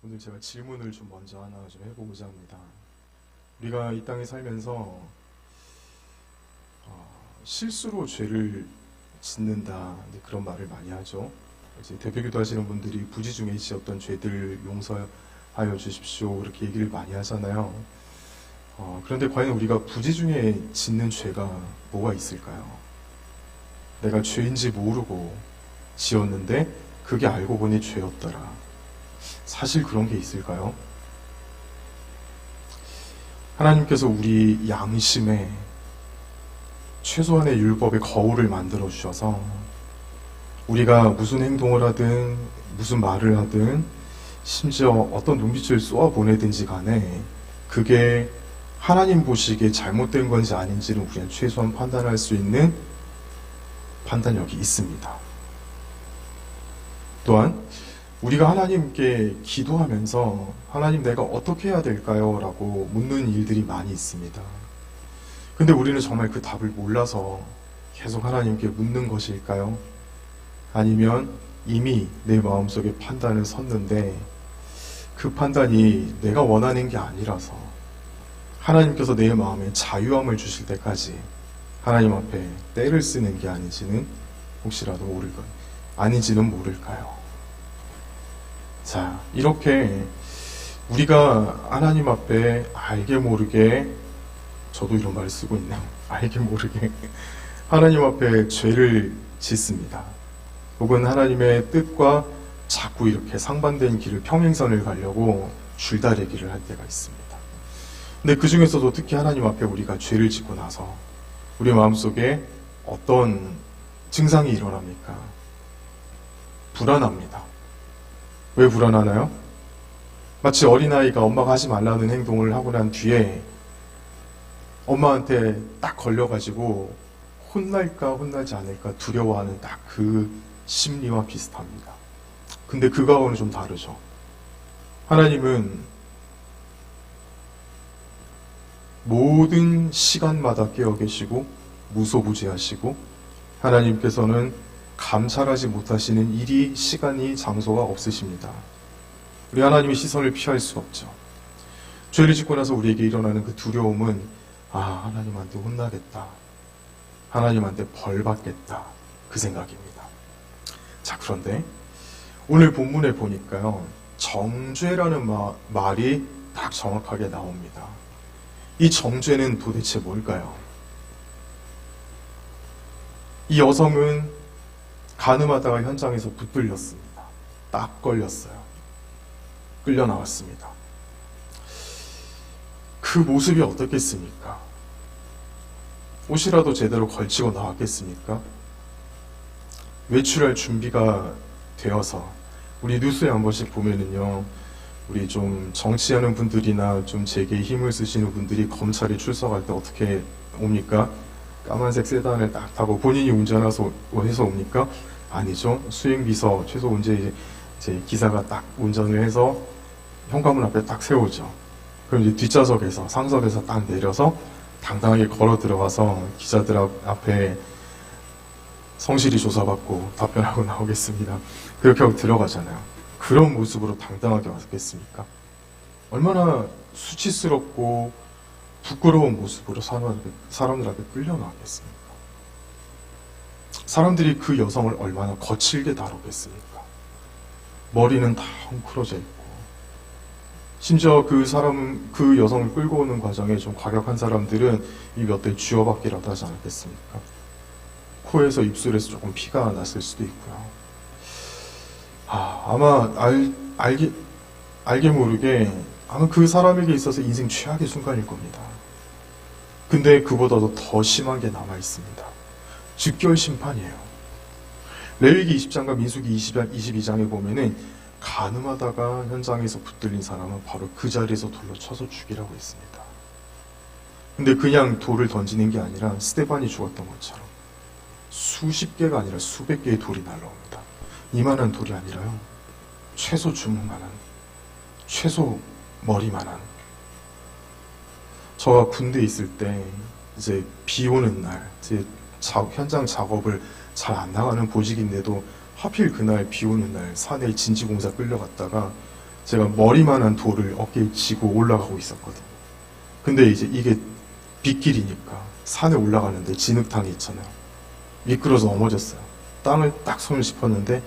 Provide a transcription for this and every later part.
오늘 제가 질문을 좀 먼저 하나 좀 해보고자 합니다. 우리가 이 땅에 살면서 실수로 죄를 짓는다, 그런 말을 많이 하죠. 이제 대표기도 하시는 분들이 부지 중에 지었던 죄들 용서하여 주십시오, 이렇게 얘기를 많이 하잖아요. 그런데 과연 우리가 부지 중에 짓는 죄가 뭐가 있을까요? 내가 죄인지 모르고 지었는데 그게 알고 보니 죄였더라. 사실 그런 게 있을까요? 하나님께서 우리 양심에 최소한의 율법의 거울을 만들어 주셔서 우리가 무슨 행동을 하든 무슨 말을 하든 심지어 어떤 눈빛을 쏘아 보내든지 간에 그게 하나님 보시기에 잘못된 건지 아닌지는 우리는 최소한 판단할 수 있는 판단력이 있습니다. 또한 우리가 하나님께 기도하면서 하나님, 내가 어떻게 해야 될까요? 라고 묻는 일들이 많이 있습니다. 근데 우리는 정말 그 답을 몰라서 계속 하나님께 묻는 것일까요? 아니면 이미 내 마음속에 판단을 섰는데 그 판단이 내가 원하는 게 아니라서 하나님께서 내 마음에 자유함을 주실 때까지 하나님 앞에 때를 쓰는 게 아닌지는 혹시라도 아닌지는 모를까요? 자, 이렇게 우리가 하나님 앞에 알게 모르게, 저도 이런 말을 쓰고 있네요. 알게 모르게 하나님 앞에 죄를 짓습니다. 혹은 하나님의 뜻과 자꾸 이렇게 상반된 길을, 평행선을 가려고 줄다리기를 할 때가 있습니다. 근데 그 중에서도 특히 하나님 앞에 우리가 죄를 짓고 나서 우리 마음속에 어떤 증상이 일어납니까? 불안합니다. 왜 불안하나요? 마치 어린아이가 엄마가 하지 말라는 행동을 하고 난 뒤에 엄마한테 딱 걸려가지고 혼날까 혼나지 않을까 두려워하는 딱 그 심리와 비슷합니다. 근데 그거하고는 좀 다르죠. 하나님은 모든 시간마다 깨어 계시고 무소부지하시고 하나님께서는 감찰하지 못하시는 일이, 시간이, 장소가 없으십니다. 우리 하나님의 시선을 피할 수 없죠. 죄를 짓고 나서 우리에게 일어나는 그 두려움은 하나님한테 혼나겠다, 하나님한테 벌 받겠다, 그 생각입니다. 자, 그런데 오늘 본문에 보니까요, 정죄라는 말이 딱 정확하게 나옵니다. 이 정죄는 도대체 뭘까요? 이 여성은 가늠하다가 현장에서 붙들렸습니다. 딱 걸렸어요. 끌려 나왔습니다. 그 모습이 어떻겠습니까? 옷이라도 제대로 걸치고 나왔겠습니까? 외출할 준비가 되어서, 우리 뉴스에 한 번씩 보면은요, 우리 좀 정치하는 분들이나 좀 재계에 힘을 쓰시는 분들이 검찰에 출석할 때 어떻게 옵니까? 까만색 세단을 딱 타고 본인이 운전해서 옵니까? 아니죠. 수행비서 최소 이제 기사가 딱 운전을 해서 현관문 앞에 딱 세우죠. 그럼 이제 뒷좌석에서, 상석에서 딱 내려서 당당하게 걸어 들어가서 기자들 앞에 성실히 조사받고 답변하고 나오겠습니다, 그렇게 하고 들어가잖아요. 그런 모습으로 당당하게 왔겠습니까? 얼마나 수치스럽고 부끄러운 모습으로 사람들한테 끌려 나왔겠습니까? 사람들이 그 여성을 얼마나 거칠게 다루겠습니까? 머리는 다 헝클어져 있고, 심지어 그 여성을 끌고 오는 과정에 좀 과격한 사람들은 이 몇 대 쥐어박기라도 하지 않았겠습니까? 코에서 입술에서 조금 피가 났을 수도 있고요. 아마 알게 모르게 아마 그 사람에게 있어서 인생 최악의 순간일 겁니다. 근데 그보다도 더 심한 게 남아 있습니다. 즉결 심판이에요. 레위기 20장과 민수기 22장에 보면은 간음하다가 현장에서 붙들린 사람은 바로 그 자리에서 돌로 쳐서 죽이라고 했습니다. 근데 그냥 돌을 던지는 게 아니라 스데반이 죽었던 것처럼 수십 개가 아니라 수백 개의 돌이 날라옵니다. 이만한 돌이 아니라요, 최소 주먹만한, 최소 머리만한. 저가 군대에 있을 때 이제 비 오는 날, 이제 현장 작업을 잘 안 나가는 보직인데도 하필 그날 비 오는 날 산에 진지공사 끌려갔다가 제가 머리만한 돌을 어깨에 지고 올라가고 있었거든요. 근데 이제 이게 빗길이니까 산에 올라가는데 진흙탕이 있잖아요. 미끄러져 넘어졌어요. 땅을 딱 손을 짚었는데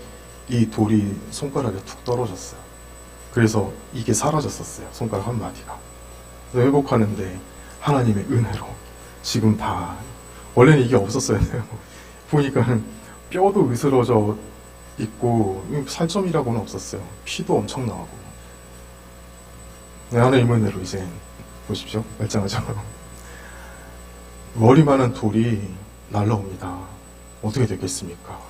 이 돌이 손가락에 툭 떨어졌어요. 그래서 이게 사라졌었어요. 손가락 한 마디가. 그래서 회복하는데 하나님의 은혜로 지금 다, 원래는 이게 없었어야 돼요. 보니까 뼈도 으스러져 있고 살점이라고는 없었어요. 피도 엄청 나오고. 네, 하나님의 은혜로 이제 보십시오. 말짱하죠. 머리만한 돌이 날라옵니다. 어떻게 되겠습니까?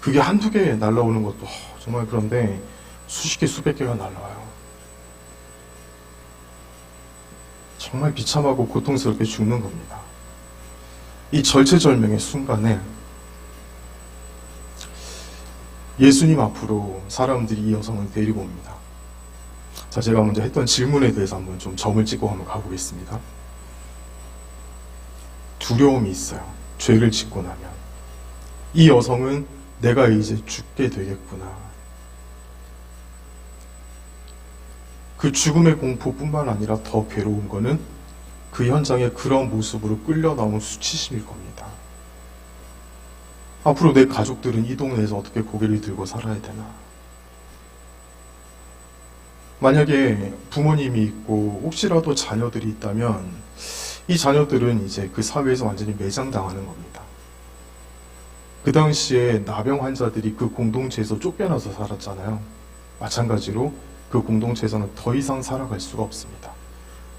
그게 한두 개 날라오는 것도 정말 그런데 수십 개, 수백 개가 날라와요. 정말 비참하고 고통스럽게 죽는 겁니다. 이 절체절명의 순간에 예수님 앞으로 사람들이 이 여성을 데리고 옵니다. 자, 제가 먼저 했던 질문에 대해서 한번 좀 점을 찍고 한번 가보겠습니다. 두려움이 있어요. 죄를 짓고 나면. 이 여성은 내가 이제 죽게 되겠구나. 그 죽음의 공포뿐만 아니라 더 괴로운 거는 그 현장에 그런 모습으로 끌려 나온 수치심일 겁니다. 앞으로 내 가족들은 이 동네에서 어떻게 고개를 들고 살아야 되나? 만약에 부모님이 있고 혹시라도 자녀들이 있다면 이 자녀들은 이제 그 사회에서 완전히 매장당하는 겁니다. 그 당시에 나병 환자들이 그 공동체에서 쫓겨나서 살았잖아요. 마찬가지로 그 공동체에서는 더 이상 살아갈 수가 없습니다.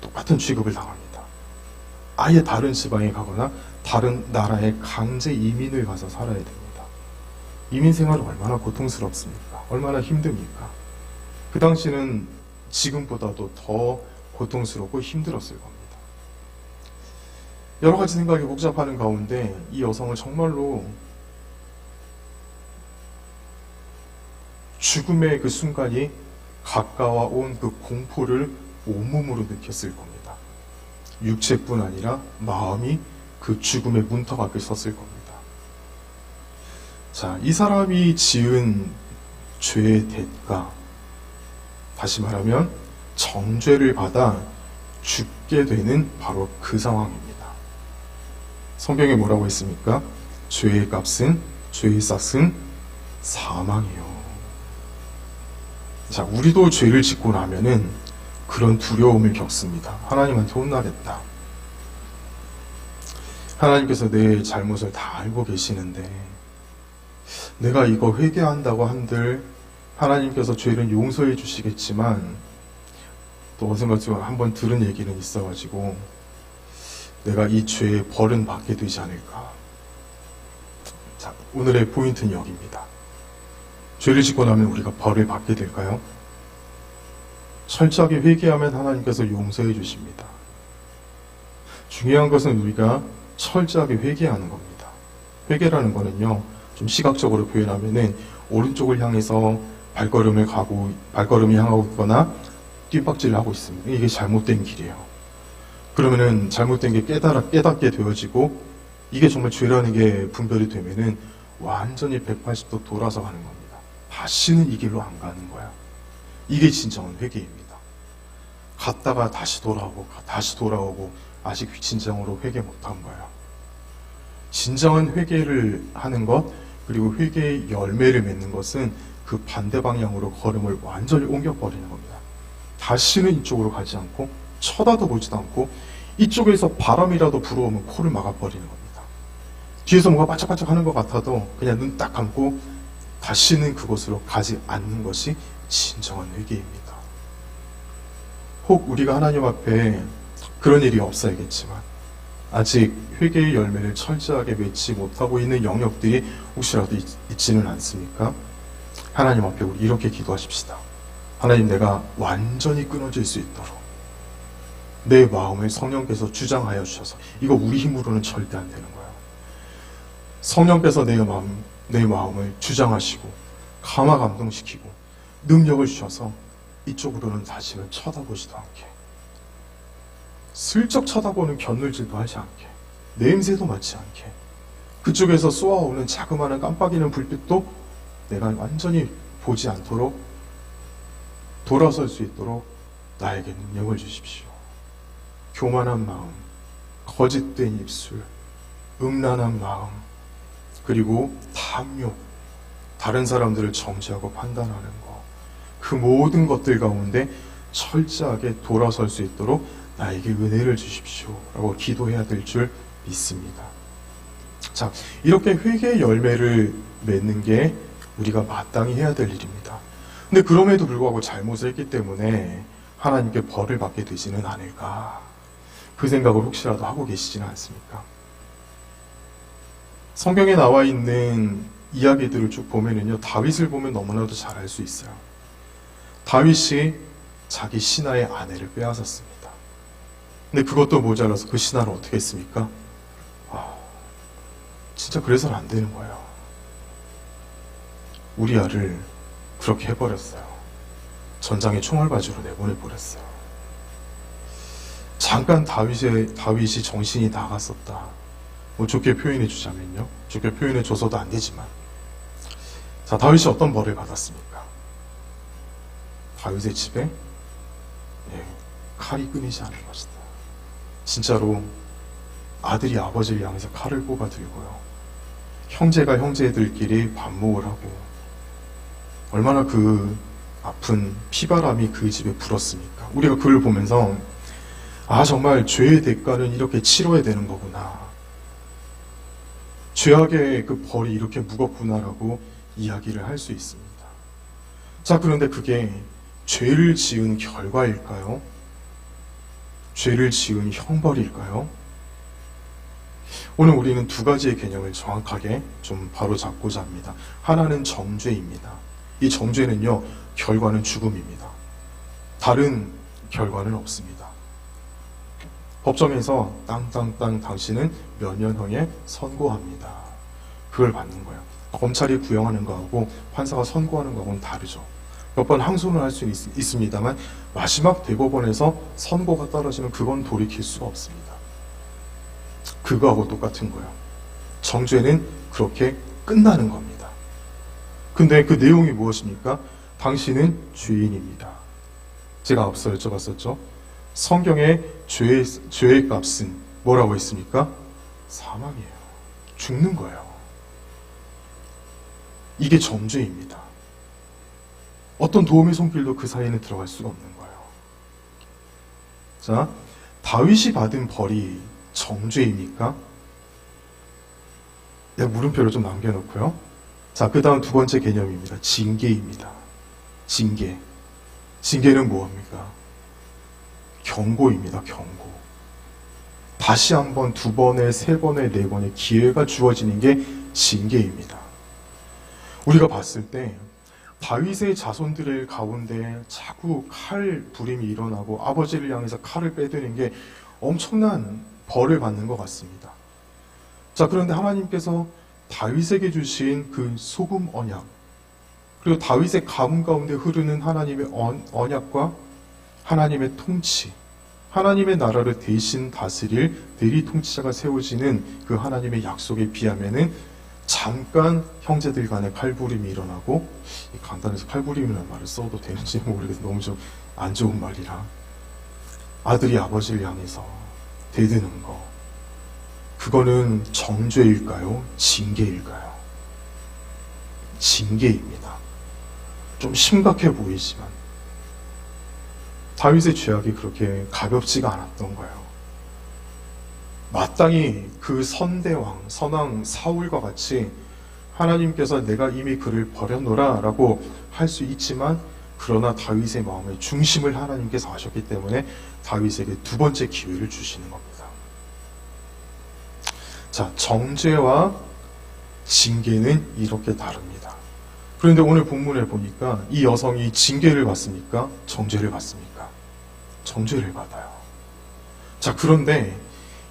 똑같은 취급을 당합니다. 아예 다른 지방에 가거나 다른 나라에 강제 이민을 가서 살아야 됩니다. 이민 생활은 얼마나 고통스럽습니까? 얼마나 힘듭니까? 그 당시는 지금보다도 더 고통스럽고 힘들었을 겁니다. 여러 가지 생각이 복잡하는 가운데 이 여성은 정말로 죽음의 그 순간이 가까워온 그 공포를 온몸으로 느꼈을 겁니다. 육체뿐 아니라 마음이 그 죽음의 문턱 앞에 섰을 겁니다. 자, 이 사람이 지은 죄의 대가, 다시 말하면 정죄를 받아 죽게 되는 바로 그 상황입니다. 성경에 뭐라고 했습니까? 죄의 값은, 죄의 싹은 사망이요. 자, 우리도 죄를 짓고 나면은 그런 두려움을 겪습니다. 하나님한테 혼나겠다. 하나님께서 내 잘못을 다 알고 계시는데 내가 이거 회개한다고 한들 하나님께서 죄를 용서해 주시겠지만 또 어디선가 한번 들은 얘기는 있어가지고 내가 이 죄의 벌은 받게 되지 않을까. 자, 오늘의 포인트는 여기입니다. 죄를 짓고 나면 우리가 벌을 받게 될까요? 철저하게 회개하면 하나님께서 용서해 주십니다. 중요한 것은 우리가 철저하게 회개하는 겁니다. 회개라는 거는요, 좀 시각적으로 표현하면은 오른쪽을 향해서 발걸음이 향하고 있거나 뒷박질을 하고 있습니다. 이게 잘못된 길이에요. 그러면은 잘못된 게 깨닫게 되어지고 이게 정말 죄라는 게 분별이 되면은 완전히 180도 돌아서 가는 겁니다. 다시는 이 길로 안 가는 거야. 이게 진정한 회개입니다. 갔다가 다시 돌아오고 아직 진정으로 회개 못한 거야. 진정한 회개를 하는 것, 그리고 회개의 열매를 맺는 것은 그 반대 방향으로 걸음을 완전히 옮겨버리는 겁니다. 다시는 이쪽으로 가지 않고 쳐다도 보지도 않고 이쪽에서 바람이라도 불어오면 코를 막아버리는 겁니다. 뒤에서 뭔가 반짝반짝 하는 것 같아도 그냥 눈 딱 감고 다시는 그곳으로 가지 않는 것이 진정한 회개입니다. 혹 우리가 하나님 앞에 그런 일이 없어야겠지만 아직 회개의 열매를 철저하게 맺지 못하고 있는 영역들이 혹시라도 있지는 않습니까? 하나님 앞에 우리 이렇게 기도하십시다. 하나님, 내가 완전히 끊어질 수 있도록 내 마음을 성령께서 주장하여 주셔서, 이거 우리 힘으로는 절대 안 되는 거야. 성령께서 내 마음을 주장하시고 감화 감동시키고 능력을 주셔서 이쪽으로는 다시는 쳐다보지도 않게, 슬쩍 쳐다보는 겨눌질도 하지 않게, 냄새도 맡지 않게, 그쪽에서 쏘아오는 자그마한 깜빡이는 불빛도 내가 완전히 보지 않도록 돌아설 수 있도록 나에게 능력을 주십시오. 교만한 마음, 거짓된 입술, 음란한 마음, 그리고 탐욕, 다른 사람들을 정죄하고 판단하는 것, 그 모든 것들 가운데 철저하게 돌아설 수 있도록 나에게 은혜를 주십시오 라고 기도해야 될 줄 믿습니다. 자, 이렇게 회개의 열매를 맺는 게 우리가 마땅히 해야 될 일입니다. 근데 그럼에도 불구하고 잘못을 했기 때문에 하나님께 벌을 받게 되지는 않을까, 그 생각을 혹시라도 하고 계시지는 않습니까? 성경에 나와 있는 이야기들을 쭉 보면은요, 다윗을 보면 너무나도 잘 알 수 있어요. 다윗이 자기 신하의 아내를 빼앗았습니다. 근데 그것도 모자라서 그 신하를 어떻게 했습니까? 진짜 그래서는 안 되는 거예요. 우리아를 그렇게 해버렸어요. 전장에 총알바지로 내보내버렸어요. 잠깐 다윗이 정신이 나갔었다, 뭐 좋게 표현해 주자면요, 좋게 표현해 줘서도 안 되지만, 자, 다윗이 어떤 벌을 받았습니까? 다윗의 집에 칼이 끊이지 않는 것이다. 진짜로 아들이 아버지를 향해서 칼을 뽑아 들고요, 형제가 형제들끼리 반목을 하고, 얼마나 그 아픈 피바람이 그 집에 불었습니까? 우리가 그걸 보면서 정말 죄의 대가는 이렇게 치러야 되는 거구나, 죄악의 그 벌이 이렇게 무겁구나라고 이야기를 할 수 있습니다. 자, 그런데 그게 죄를 지은 결과일까요? 죄를 지은 형벌일까요? 오늘 우리는 두 가지의 개념을 정확하게 좀 바로 잡고자 합니다. 하나는 정죄입니다. 이 정죄는요, 결과는 죽음입니다. 다른 결과는 없습니다. 법정에서 땅땅땅 당신은 몇 년형에 선고합니다. 그걸 받는 거예요. 검찰이 구형하는 거하고 판사가 선고하는 거하고는 다르죠. 몇 번 항소는 할 수 있습니다만 마지막 대법원에서 선고가 떨어지면 그건 돌이킬 수가 없습니다. 그거하고 똑같은 거예요. 정죄는 그렇게 끝나는 겁니다. 근데 그 내용이 무엇입니까? 당신은 죄인입니다. 제가 앞서 여쭤봤었죠. 성경의 죄의 값은 뭐라고 했습니까? 사망이에요. 죽는 거예요. 이게 정죄입니다. 어떤 도움의 손길도 그 사이에는 들어갈 수가 없는 거예요. 자, 다윗이 받은 벌이 정죄입니까? 내가 물음표를 좀 남겨놓고요. 자, 그 다음 두 번째 개념입니다. 징계입니다. 징계. 징계는 뭐합니까? 경고입니다. 경고. 다시 한 번, 두 번에, 세 번에, 네 번의 기회가 주어지는 게 징계입니다. 우리가 봤을 때 다윗의 자손들의 가운데 자꾸 칼 부림이 일어나고 아버지를 향해서 칼을 빼드는 게 엄청난 벌을 받는 것 같습니다. 자, 그런데 하나님께서 다윗에게 주신 그 소금 언약, 그리고 다윗의 가문 가운데 흐르는 하나님의 언약과 하나님의 통치, 하나님의 나라를 대신 다스릴 대리 통치자가 세워지는 그 하나님의 약속에 비하면은 잠깐 형제들 간에 칼부림이 일어나고, 간단해서 칼부림이라는 말을 써도 되는지 모르겠어요. 너무 좀 안 좋은 말이라. 아들이 아버지를 향해서 대드는 거, 그거는 정죄일까요? 징계일까요? 징계입니다. 좀 심각해 보이지만 다윗의 죄악이 그렇게 가볍지가 않았던 거예요. 마땅히 그 선대왕, 선왕 사울과 같이 하나님께서 내가 이미 그를 버려놓으라 라고 할 수 있지만, 그러나 다윗의 마음의 중심을 하나님께서 아셨기 때문에 다윗에게 두 번째 기회를 주시는 겁니다. 자, 정죄와 징계는 이렇게 다릅니다. 그런데 오늘 본문에 보니까 이 여성이 징계를 받습니까? 정죄를 받습니까? 정죄를 받아요. 자, 그런데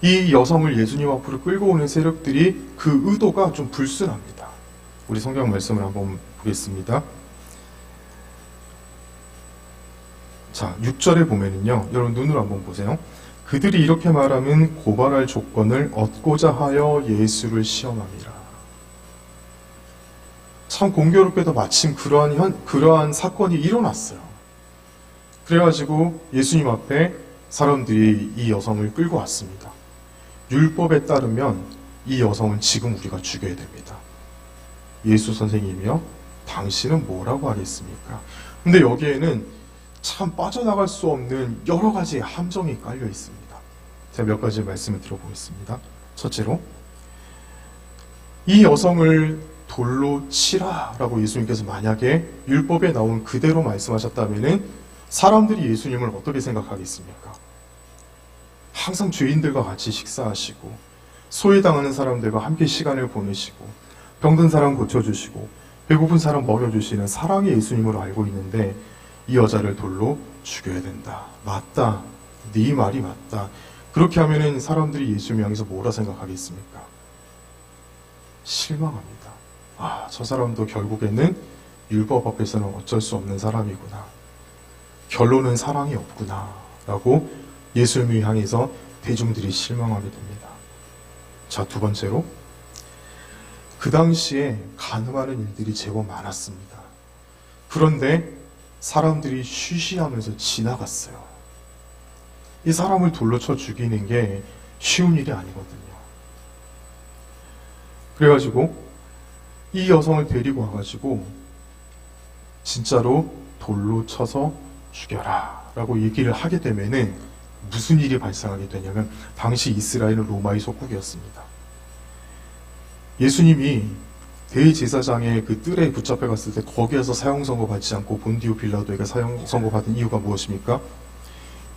이 여성을 예수님 앞으로 끌고 오는 세력들이 그 의도가 좀 불순합니다. 우리 성경 말씀을 한번 보겠습니다. 자, 6절에 보면은요, 여러분 눈으로 한번 보세요. 그들이 이렇게 말하면 고발할 조건을 얻고자 하여 예수를 시험함이라. 참 공교롭게도 마침 그러한 사건이 일어났어요. 그래가지고 예수님 앞에 사람들이 이 여성을 끌고 왔습니다. 율법에 따르면 이 여성은 지금 우리가 죽여야 됩니다. 예수 선생님이요? 당신은 뭐라고 하겠습니까? 근데 여기에는 참 빠져나갈 수 없는 여러 가지 함정이 깔려 있습니다. 제가 몇 가지 말씀을 드려보겠습니다. 첫째로, 이 여성을 돌로 치라 라고 예수님께서 만약에 율법에 나온 그대로 말씀하셨다면 사람들이 예수님을 어떻게 생각하겠습니까? 항상 죄인들과 같이 식사하시고 소외당하는 사람들과 함께 시간을 보내시고 병든 사람 고쳐주시고 배고픈 사람 먹여주시는 사랑의 예수님으로 알고 있는데 이 여자를 돌로 죽여야 된다. 맞다. 네 말이 맞다. 그렇게 하면은 사람들이 예수님 향해서 뭐라 생각하겠습니까? 실망합니다. 아, 저 사람도 결국에는 율법 앞에서는 어쩔 수 없는 사람이구나. 결론은 사랑이 없구나. 라고 예수님을 향해서 대중들이 실망하게 됩니다. 자, 두 번째로, 그 당시에 간음하는 일들이 제법 많았습니다. 그런데 사람들이 쉬쉬하면서 지나갔어요. 이 사람을 돌로 쳐 죽이는 게 쉬운 일이 아니거든요. 그래가지고 이 여성을 데리고 와가지고 진짜로 돌로 쳐서 죽여라 라고 얘기를 하게 되면은 무슨 일이 발생하게 되냐면, 당시 이스라엘은 로마의 속국이었습니다. 예수님이 대제사장의 그 뜰에 붙잡혀 갔을 때 거기에서 사형선고 받지 않고 본디오 빌라도에게 사형선고 받은 이유가 무엇입니까?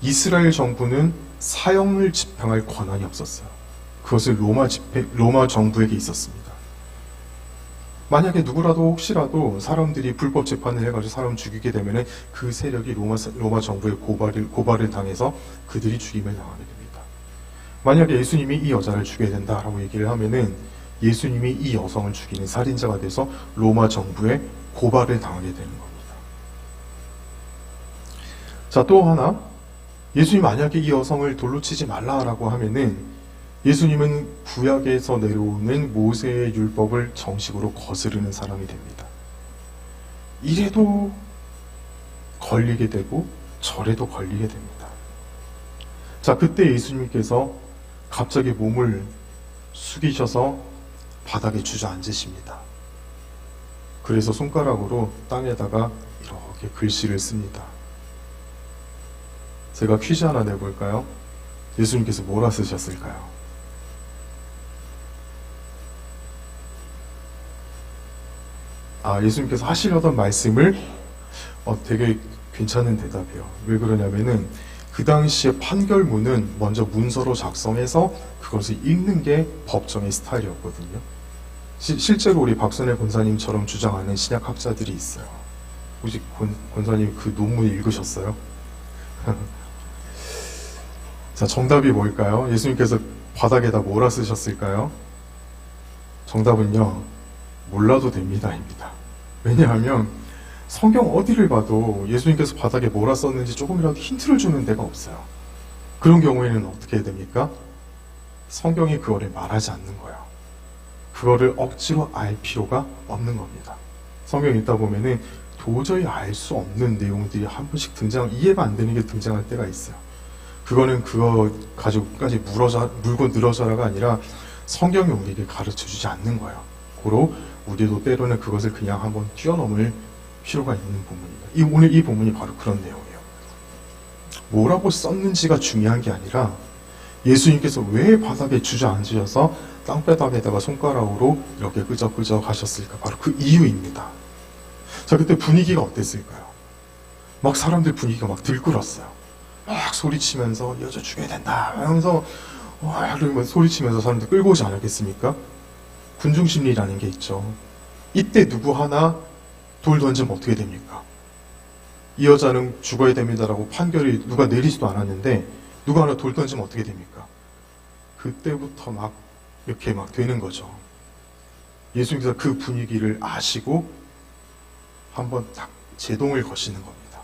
이스라엘 정부는 사형을 집행할 권한이 없었어요. 그것을 로마 정부에게 있었습니다. 만약에 누구라도 혹시라도 사람들이 불법 재판을 해가지고 사람 죽이게 되면은 그 세력이 로마 정부의 고발을 당해서 그들이 죽임을 당하게 됩니다. 만약에 예수님이 이 여자를 죽여야 된다라고 얘기를 하면은 예수님이 이 여성을 죽이는 살인자가 돼서 로마 정부의 고발을 당하게 되는 겁니다. 자, 또 하나, 예수님 만약에 이 여성을 돌로 치지 말라라고 하면은 예수님은 구약에서 내려오는 모세의 율법을 정식으로 거스르는 사람이 됩니다. 이래도 걸리게 되고 저래도 걸리게 됩니다. 자, 그때 예수님께서 갑자기 몸을 숙이셔서 바닥에 주저앉으십니다. 그래서 손가락으로 땅에다가 이렇게 글씨를 씁니다. 제가 퀴즈 하나 내볼까요? 예수님께서 뭐라 쓰셨을까요? 예수님께서 하시려던 말씀을 되게 괜찮은 대답이에요. 왜 그러냐면은 그 당시에 판결문은 먼저 문서로 작성해서 그것을 읽는 게 법정의 스타일이었거든요. 실제로 우리 박선혜 권사님처럼 주장하는 신약학자들이 있어요. 혹시 권사님 그 논문 읽으셨어요? 자, 정답이 뭘까요? 예수님께서 바닥에다 뭐라 쓰셨을까요? 정답은요, 몰라도 됩니다입니다. 왜냐하면 성경 어디를 봐도 예수님께서 바닥에 뭐라 썼는지 조금이라도 힌트를 주는 데가 없어요. 그런 경우에는 어떻게 해야 됩니까? 성경이 그거를 말하지 않는 거예요. 그거를 억지로 알 필요가 없는 겁니다. 성경 읽다 보면은 도저히 알 수 없는 내용들이 한 번씩 이해가 안 되는 게 등장할 때가 있어요. 그거는 그거 가지고까지 물고 늘어져라가 아니라 성경이 우리에게 가르쳐 주지 않는 거예요. 고로 우리도 때로는 그것을 그냥 한번 뛰어넘을 필요가 있는 부분입니다. 오늘 이 부분이 바로 그런 내용이에요. 뭐라고 썼는지가 중요한 게 아니라 예수님께서 왜 바닥에 주저앉으셔서 땅바닥에다가 손가락으로 이렇게 끄적끄적 하셨을까? 바로 그 이유입니다. 자, 그때 분위기가 어땠을까요? 막 사람들 분위기가 막 들끓었어요. 막 소리치면서 여자 죽여야 된다 하면서 그러면 소리치면서 사람들 끌고 오지 않았겠습니까? 군중심리라는 게 있죠. 이때 누구 하나 돌 던지면 어떻게 됩니까? 이 여자는 죽어야 됩니다라고 판결이 누가 내리지도 않았는데 누가 하나 돌 던지면 어떻게 됩니까? 그때부터 막 이렇게 막 되는 거죠. 예수님께서 그 분위기를 아시고 한번 딱 제동을 거시는 겁니다.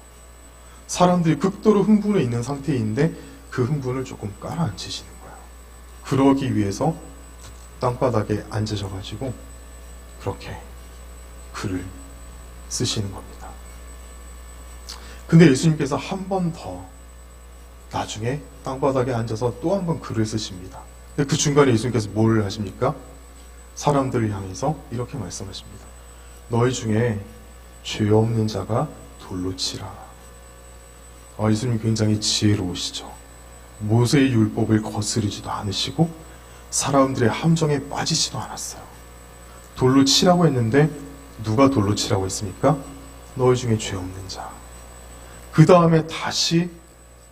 사람들이 극도로 흥분해 있는 상태인데 그 흥분을 조금 깔아앉히시는 거예요. 그러기 위해서 땅바닥에 앉으셔가지고 그렇게 글을 쓰시는 겁니다. 근데 예수님께서 한 번 더 나중에 땅바닥에 앉아서 또 한 번 글을 쓰십니다. 근데 그 중간에 예수님께서 뭘 하십니까? 사람들을 향해서 이렇게 말씀하십니다. 너희 중에 죄 없는 자가 돌로 치라. 예수님 굉장히 지혜로우시죠. 모세의 율법을 거스르지도 않으시고 사람들의 함정에 빠지지도 않았어요. 돌로 치라고 했는데 누가 돌로 치라고 했습니까? 너희 중에 죄 없는 자. 그 다음에 다시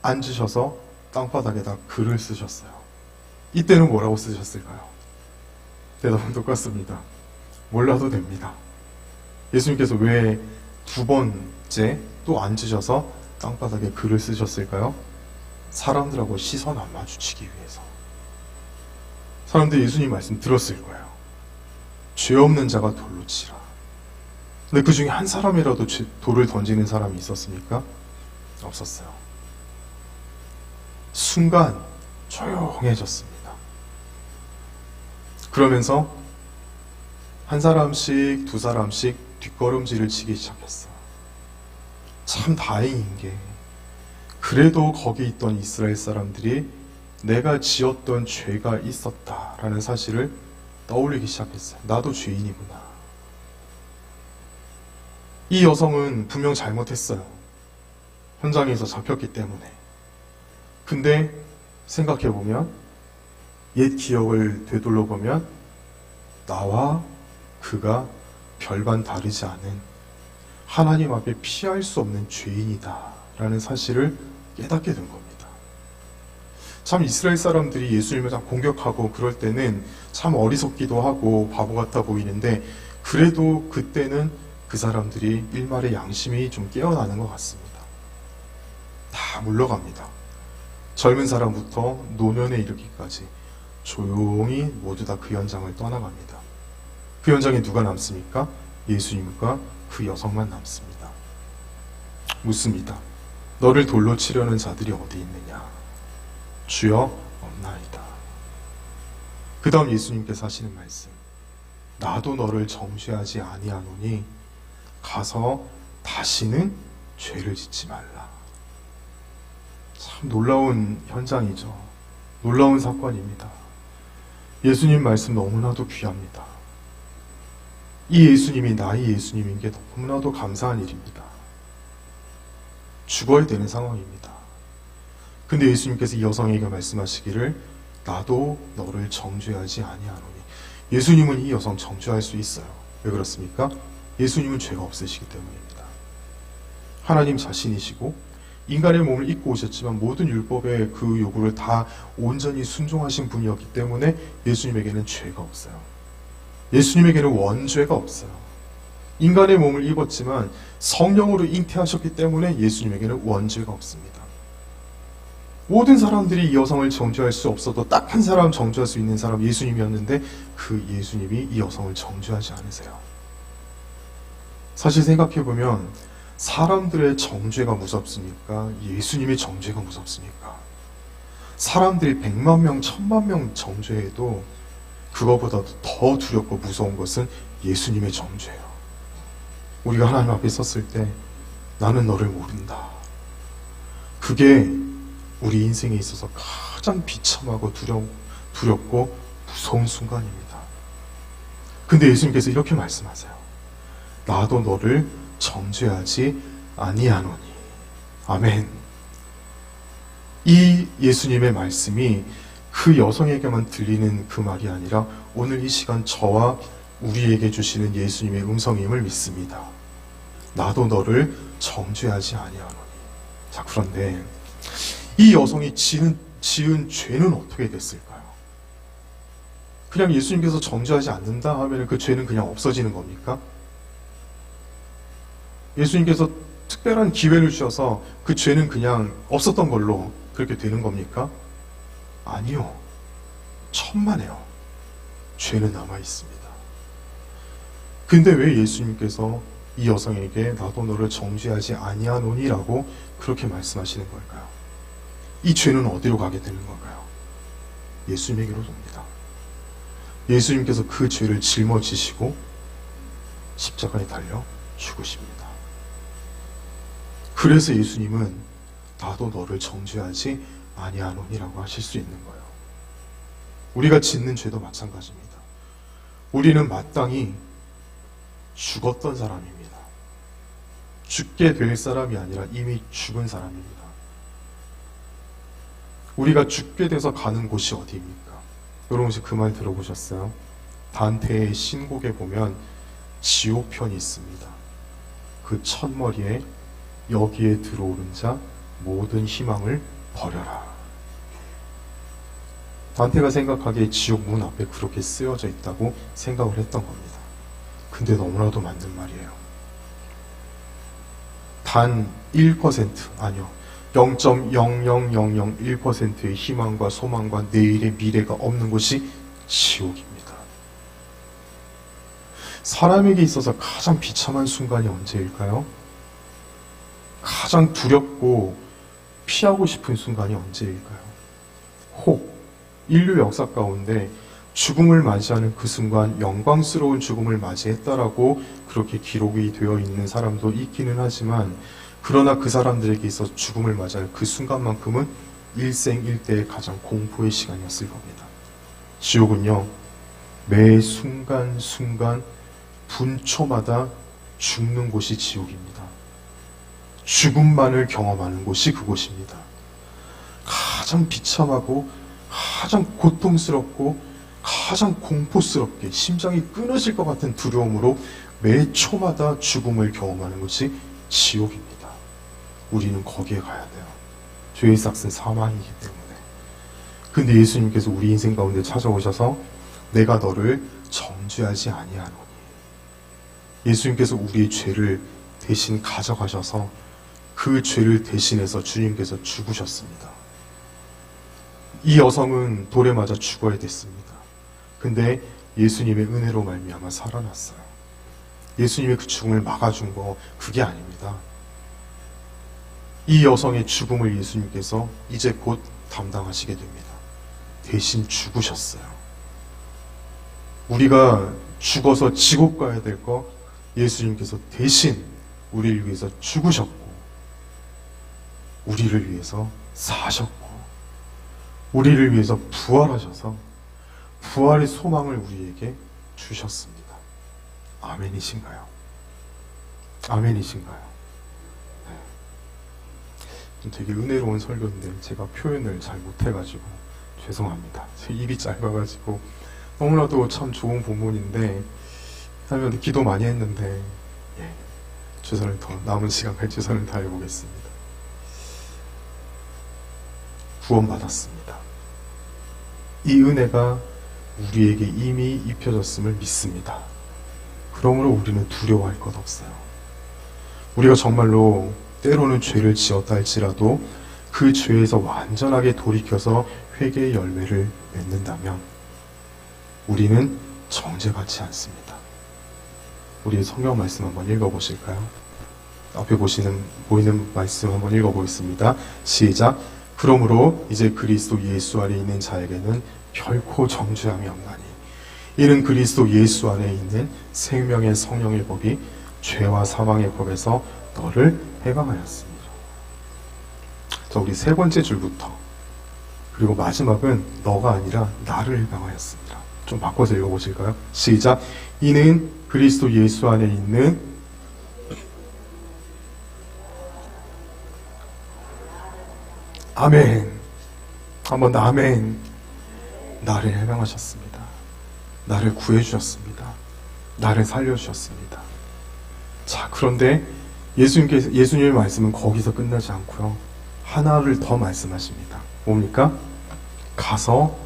앉으셔서 땅바닥에다 글을 쓰셨어요. 이때는 뭐라고 쓰셨을까요? 대답은 똑같습니다. 몰라도 됩니다. 예수님께서 왜 두 번째 또 앉으셔서 땅바닥에 글을 쓰셨을까요? 사람들하고 시선 안 마주치기 위해서. 사람들이 예수님 말씀 들었을 거예요. 죄 없는 자가 돌로 치라. 근데 그 중에 한 사람이라도 돌을 던지는 사람이 있었습니까? 없었어요. 순간 조용해졌습니다. 그러면서 한 사람씩 두 사람씩 뒷걸음질을 치기 시작했어요. 참 다행인 게 그래도 거기 있던 이스라엘 사람들이 내가 지었던 죄가 있었다라는 사실을 떠올리기 시작했어요. 나도 죄인이구나. 이 여성은 분명 잘못했어요. 현장에서 잡혔기 때문에. 근데 생각해보면 옛 기억을 되돌려보면 나와 그가 별반 다르지 않은 하나님 앞에 피할 수 없는 죄인이다 라는 사실을 깨닫게 된 겁니다. 참 이스라엘 사람들이 예수님을 참 공격하고 그럴 때는 참 어리석기도 하고 바보 같아 보이는데 그래도 그때는 그 사람들이 일말의 양심이 좀 깨어나는 것 같습니다. 다 물러갑니다. 젊은 사람부터 노년에 이르기까지 조용히 모두 다 그 현장을 떠나갑니다. 그 현장에 누가 남습니까? 예수님과 그 여성만 남습니다. 묻습니다. 너를 돌로 치려는 자들이 어디 있느냐? 주여 없나이다. 그 다음 예수님께서 하시는 말씀. 나도 너를 정죄하지 아니하노니 가서 다시는 죄를 짓지 말라. 참 놀라운 현장이죠. 놀라운 사건입니다. 예수님 말씀 너무나도 귀합니다. 이 예수님이 나의 예수님인 게 너무나도 감사한 일입니다. 죽어야 되는 상황입니다. 근데 예수님께서 이 여성에게 말씀하시기를 나도 너를 정죄하지 아니하노니. 예수님은 이 여성 정죄할 수 있어요. 왜 그렇습니까? 예수님은 죄가 없으시기 때문입니다. 하나님 자신이시고 인간의 몸을 입고 오셨지만 모든 율법의 그 요구를 다 온전히 순종하신 분이었기 때문에 예수님에게는 죄가 없어요. 예수님에게는 원죄가 없어요. 인간의 몸을 입었지만 성령으로 잉태하셨기 때문에 예수님에게는 원죄가 없습니다. 모든 사람들이 이 여성을 정죄할 수 없어도 딱 한 사람 정죄할 수 있는 사람 예수님이었는데 그 예수님이 이 여성을 정죄하지 않으세요. 사실 생각해보면 사람들의 정죄가 무섭습니까? 예수님의 정죄가 무섭습니까? 사람들이 100만 명, 1000만 명 정죄해도 그거보다 더 두렵고 무서운 것은 예수님의 정죄예요. 우리가 하나님 앞에 섰을 때 나는 너를 모른다. 그게 우리 인생에 있어서 가장 비참하고 두렵고 무서운 순간입니다. 근데 예수님께서 이렇게 말씀하세요. 나도 너를 정죄하지 아니하노니. 아멘. 이 예수님의 말씀이 그 여성에게만 들리는 그 말이 아니라 오늘 이 시간 저와 우리에게 주시는 예수님의 음성임을 믿습니다. 나도 너를 정죄하지 아니하노니. 자, 그런데 이 여성이 지은 죄는 어떻게 됐을까요? 그냥 예수님께서 정죄하지 않는다 하면 그 죄는 그냥 없어지는 겁니까? 예수님께서 특별한 기회를 주셔서 그 죄는 그냥 없었던 걸로 그렇게 되는 겁니까? 아니요. 천만에요. 죄는 남아 있습니다. 근데 왜 예수님께서 이 여성에게 나도 너를 정죄하지 아니하노니라고 그렇게 말씀하시는 걸까요? 이 죄는 어디로 가게 되는 걸까요? 예수님에게로 돕니다. 예수님께서 그 죄를 짊어지시고 십자가에 달려 죽으십니다. 그래서 예수님은 나도 너를 정죄하지 아니하노니라고 하실 수 있는 거예요. 우리가 짓는 죄도 마찬가지입니다. 우리는 마땅히 죽었던 사람입니다. 죽게 될 사람이 아니라 이미 죽은 사람입니다. 우리가 죽게 돼서 가는 곳이 어디입니까? 여러분 혹시 그 말 들어보셨어요? 단테의 신곡에 보면 지옥편이 있습니다. 그 첫머리에 여기에 들어오는 자 모든 희망을 버려라. 단테가 생각하기에 지옥 문 앞에 그렇게 쓰여져 있다고 생각을 했던 겁니다. 근데 너무나도 맞는 말이에요. 단 1% 아니요 0.00001%의 희망과 소망과 내일의 미래가 없는 곳이 지옥입니다. 사람에게 있어서 가장 비참한 순간이 언제일까요? 가장 두렵고 피하고 싶은 순간이 언제일까요? 혹 인류 역사 가운데 죽음을 맞이하는 그 순간 영광스러운 죽음을 맞이했다라고 그렇게 기록이 되어 있는 사람도 있기는 하지만, 그러나 그 사람들에게 있어서 죽음을 맞이할 그 순간만큼은 일생일대의 가장 공포의 시간이었을 겁니다. 지옥은요, 매 순간순간 분초마다 죽는 곳이 지옥입니다. 죽음만을 경험하는 곳이 그곳입니다. 가장 비참하고 가장 고통스럽고 가장 공포스럽게 심장이 끊어질 것 같은 두려움으로 매 초마다 죽음을 경험하는 것이 지옥입니다. 우리는 거기에 가야 돼요. 죄의 삭은 사망이기 때문에. 근데 예수님께서 우리 인생 가운데 찾아오셔서 내가 너를 정죄하지 아니하노니, 예수님께서 우리의 죄를 대신 가져가셔서 그 죄를 대신해서 주님께서 죽으셨습니다. 이 여성은 돌에 맞아 죽어야 됐습니다. 근데 예수님의 은혜로 말미암아 살아났어요. 예수님의 그 죽음을 막아준 거 그게 아닙니다. 이 여성의 죽음을 예수님께서 이제 곧 담당하시게 됩니다. 대신 죽으셨어요. 우리가 죽어서 지옥 가야 될 거 예수님께서 대신 우리를 위해서 죽으셨고, 우리를 위해서 사셨고, 우리를 위해서 부활하셔서 부활의 소망을 우리에게 주셨습니다. 아멘이신가요? 아멘이신가요? 네. 되게 은혜로운 설교인데 제가 표현을 잘 못해가지고 죄송합니다. 제 입이 짧아가지고. 너무나도 참 좋은 본문인데 하면 기도 많이 했는데, 최선을 더 남은 시간까지 최선을 다해보겠습니다. 구원받았습니다. 이 은혜가 우리에게 이미 입혀졌음을 믿습니다. 그러므로 우리는 두려워할 것 없어요. 우리가 정말로 때로는 죄를 지었다 할지라도 그 죄에서 완전하게 돌이켜서 회개의 열매를 맺는다면 우리는 정죄받지 않습니다. 우리 성경 말씀 한번 읽어보실까요? 앞에 보이는 말씀 한번 읽어보겠습니다. 시작. 그러므로 이제 그리스도 예수 안에 있는 자에게는 결코 정죄함이 없나니, 이는 그리스도 예수 안에 있는 생명의 성령의 법이 죄와 사망의 법에서 너를 해방하였습니다. 자, 우리 세 번째 줄부터, 그리고 마지막은 너가 아니라 나를 해방하였습니다. 좀 바꿔서 읽어보실까요? 시작. 이는 그리스도 예수 안에 있는 아멘. 한번 아멘. 나를 해방하셨습니다. 나를 구해주셨습니다. 나를 살려주셨습니다. 자, 그런데 예수님의 말씀은 거기서 끝나지 않고요, 하나를 더 말씀하십니다. 뭡니까? 가서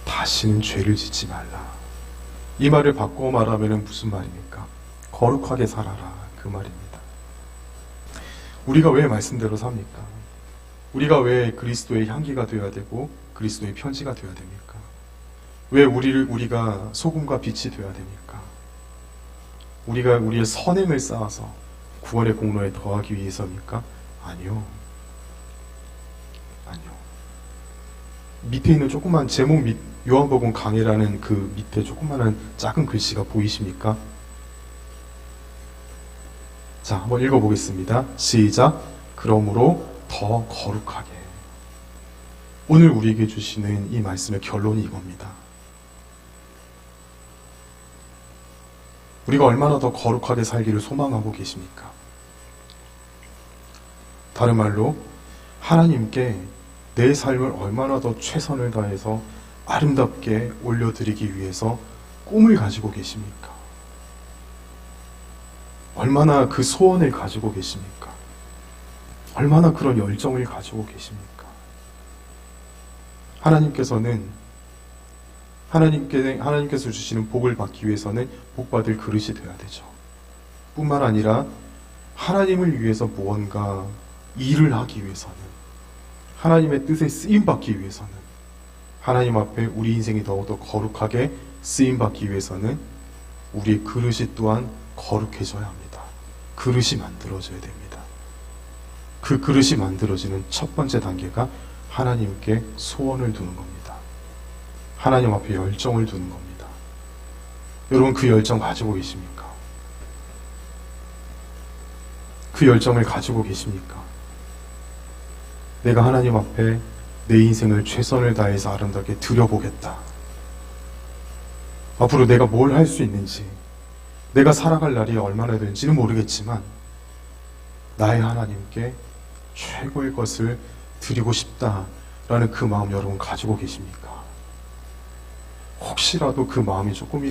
다시는 죄를 짓지 말라. 이 말을 바꿔 말하면 무슨 말입니까? 거룩하게 살아라, 그 말입니다. 우리가 왜 말씀대로 삽니까? 우리가 왜 그리스도의 향기가 되어야 되고 그리스도의 편지가 되어야 됩니까? 왜 우리가 소금과 빛이 되어야 됩니까? 우리가 우리의 선행을 쌓아서 구원의 공로에 더하기 위해서입니까? 아니요. 아니요. 밑에 있는 조그만 제목 요한복음 강해라는 그 밑에 조그만한 작은 글씨가 보이십니까? 자, 한번 읽어보겠습니다. 시작. 그러므로 더 거룩하게. 오늘 우리에게 주시는 이 말씀의 결론이 이겁니다. 우리가 얼마나 더 거룩하게 살기를 소망하고 계십니까? 다른 말로 하나님께 내 삶을 얼마나 더 최선을 다해서 아름답게 올려드리기 위해서 꿈을 가지고 계십니까? 얼마나 그 소원을 가지고 계십니까? 얼마나 그런 열정을 가지고 계십니까? 하나님께서 주시는 복을 받기 위해서는 복받을 그릇이 되어야 되죠. 뿐만 아니라 하나님을 위해서 무언가 일을 하기 위해서는, 하나님의 뜻에 쓰임받기 위해서는, 하나님 앞에 우리 인생이 더욱더 거룩하게 쓰임받기 위해서는 우리의 그릇이 또한 거룩해져야 합니다. 그릇이 만들어져야 됩니다. 그 그릇이 만들어지는 첫 번째 단계가 하나님께 소원을 두는 겁니다. 하나님 앞에 열정을 두는 겁니다. 여러분, 그 열정 가지고 계십니까? 그 열정을 가지고 계십니까? 내가 하나님 앞에 내 인생을 최선을 다해서 아름답게 드려보겠다. 앞으로 내가 뭘 할 수 있는지, 내가 살아갈 날이 얼마나 되는지는 모르겠지만 나의 하나님께 최고의 것을 드리고 싶다라는 그 마음 여러분 가지고 계십니까? 혹시라도 그 마음이 조금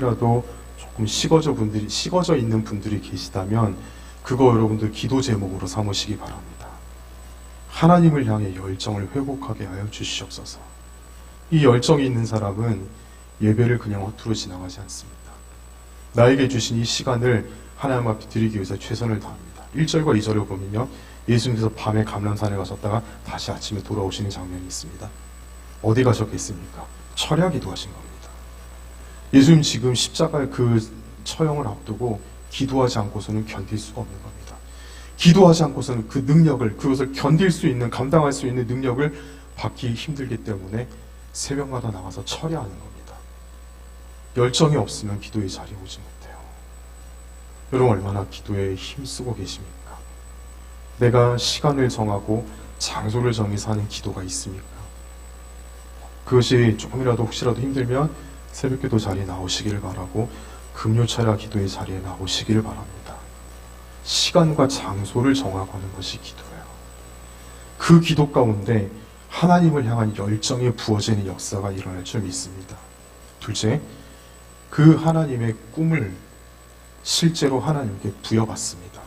식어져 있는 분들이 계시다면 그거 여러분들 기도 제목으로 삼으시기 바랍니다. 하나님을 향해 열정을 회복하게 하여 주시옵소서. 이 열정이 있는 사람은 예배를 그냥 허투루 지나가지 않습니다. 나에게 주신 이 시간을 하나님 앞에 드리기 위해서 최선을 다합니다. 1절과 2절을 보면요, 예수님께서 밤에 감람산에 가셨다가 다시 아침에 돌아오시는 장면이 있습니다. 어디 가셨겠습니까? 철야 기도하신 겁니다. 예수님 지금 십자가의 그 처형을 앞두고 기도하지 않고서는 견딜 수가 없는 겁니다. 기도하지 않고서는 그 능력을, 그것을 견딜 수 있는, 감당할 수 있는 능력을 받기 힘들기 때문에 새벽마다 나가서 철야하는 겁니다. 열정이 없으면 기도의 자리에 오지 못해요. 여러분, 얼마나 기도에 힘쓰고 계십니까? 내가 시간을 정하고 장소를 정해서 하는 기도가 있습니까? 그것이 조금이라도 혹시라도 힘들면 새벽기도 자리에 나오시기를 바라고 금요철야 기도의 자리에 나오시기를 바랍니다. 시간과 장소를 정하고 하는 것이 기도예요. 그 기도 가운데 하나님을 향한 열정이 부어지는 역사가 일어날 줄 믿습니다. 둘째, 그 하나님의 꿈을 실제로 하나님께 부여받습니다.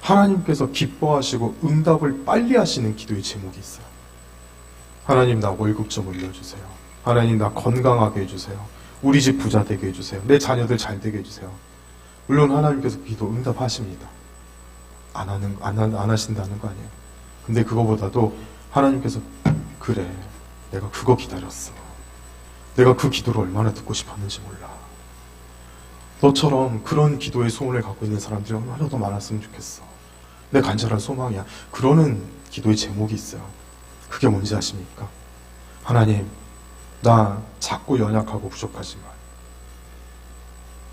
하나님께서 기뻐하시고 응답을 빨리 하시는 기도의 제목이 있어요. 하나님, 나 월급 좀 올려주세요. 하나님, 나 건강하게 해주세요. 우리 집 부자 되게 해주세요. 내 자녀들 잘 되게 해주세요. 물론 하나님께서 기도 응답하십니다. 안 하신다는 거 아니에요. 근데 그거보다도 하나님께서 그래, 내가 그거 기다렸어. 내가 그 기도를 얼마나 듣고 싶었는지 몰라. 너처럼 그런 기도의 소원을 갖고 있는 사람들이 얼마나 더 많았으면 좋겠어. 내 간절한 소망이야. 그러는 기도의 제목이 있어요. 그게 뭔지 아십니까? 하나님, 나 작고 연약하고 부족하지만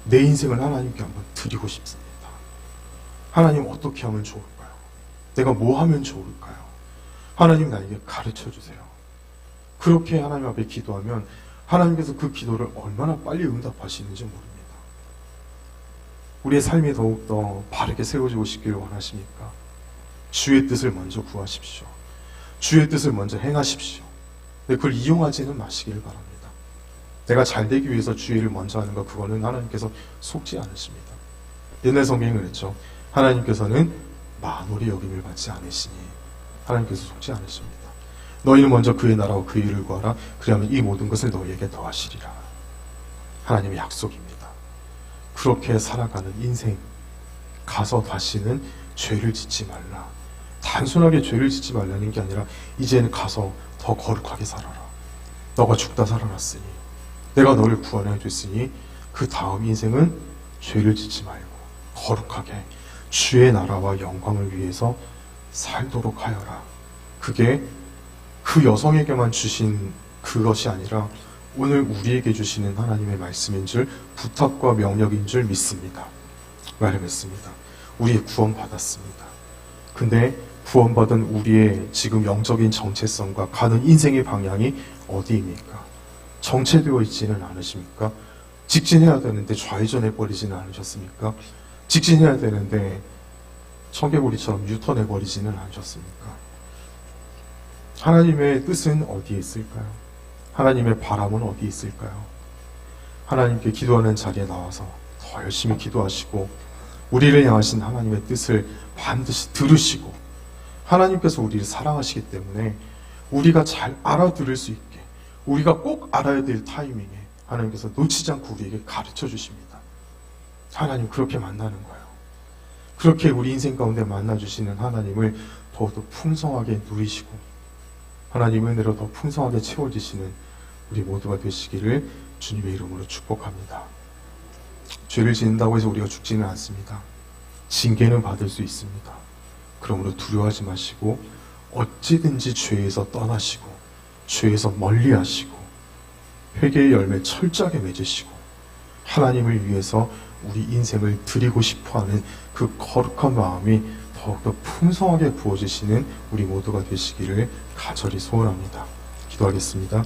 내 인생을 하나님께 한번 드리고 싶습니다. 하나님, 어떻게 하면 좋을까요? 내가 뭐 하면 좋을까요? 하나님, 나에게 가르쳐 주세요. 그렇게 하나님 앞에 기도하면 하나님께서 그 기도를 얼마나 빨리 응답하시는지 모릅니다. 우리의 삶이 더욱더 바르게 세워지고 싶기를 원하십니까? 주의 뜻을 먼저 구하십시오. 주의 뜻을 먼저 행하십시오. 그걸 이용하지는 마시기를 바랍니다. 내가 잘 되기 위해서 주의를 먼저 하는 것, 그거는 하나님께서 속지 않으십니다. 옛날 성경이 그랬죠. 하나님께서는 만홀히 여김을 받지 않으시니 하나님께서 속지 않으십니다. 너희는 먼저 그의 나라와 그 일을 구하라. 그리하면 이 모든 것을 너희에게 더하시리라. 하나님의 약속입니다. 그렇게 살아가는 인생, 가서 다시는 죄를 짓지 말라. 단순하게 죄를 짓지 말라는 게 아니라 이제는 가서 더 거룩하게 살아라. 너가 죽다 살아났으니, 내가 너를 구원해 줬으니 그 다음 인생은 죄를 짓지 말고 거룩하게 주의 나라와 영광을 위해서 살도록 하여라. 그게 그 여성에게만 주신 그것이 아니라 오늘 우리에게 주시는 하나님의 말씀인 줄, 부탁과 명령인 줄 믿습니다. 말했습니다. 우리 구원 받았습니다. 근데 구원받은 우리의 지금 영적인 정체성과 가는 인생의 방향이 어디입니까? 정체되어 있지는 않으십니까? 직진해야 되는데 좌회전해 버리지는 않으셨습니까? 직진해야 되는데 청개구리처럼 유턴해 버리지는 않으셨습니까? 하나님의 뜻은 어디에 있을까요? 하나님의 바람은 어디에 있을까요? 하나님께 기도하는 자리에 나와서 더 열심히 기도하시고 우리를 향하신 하나님의 뜻을 반드시 들으시고 하나님께서 우리를 사랑하시기 때문에 우리가 잘 알아들을 수 있게 우리가 꼭 알아야 될 타이밍에 하나님께서 놓치지 않고 우리에게 가르쳐 주십니다. 하나님 그렇게 만나는 거예요. 그렇게 우리 인생 가운데 만나주시는 하나님을 더욱더 풍성하게 누리시고 하나님 은혜로 더 풍성하게 채워지시는 우리 모두가 되시기를 주님의 이름으로 축복합니다. 죄를 짓는다고 해서 우리가 죽지는 않습니다. 징계는 받을 수 있습니다. 그러므로 두려워하지 마시고 어찌든지 죄에서 떠나시고 죄에서 멀리하시고 회개의 열매 철저하게 맺으시고 하나님을 위해서 우리 인생을 드리고 싶어하는 그 거룩한 마음이 더욱더 풍성하게 부어지시는 우리 모두가 되시기를 간절히 소원합니다. 기도하겠습니다.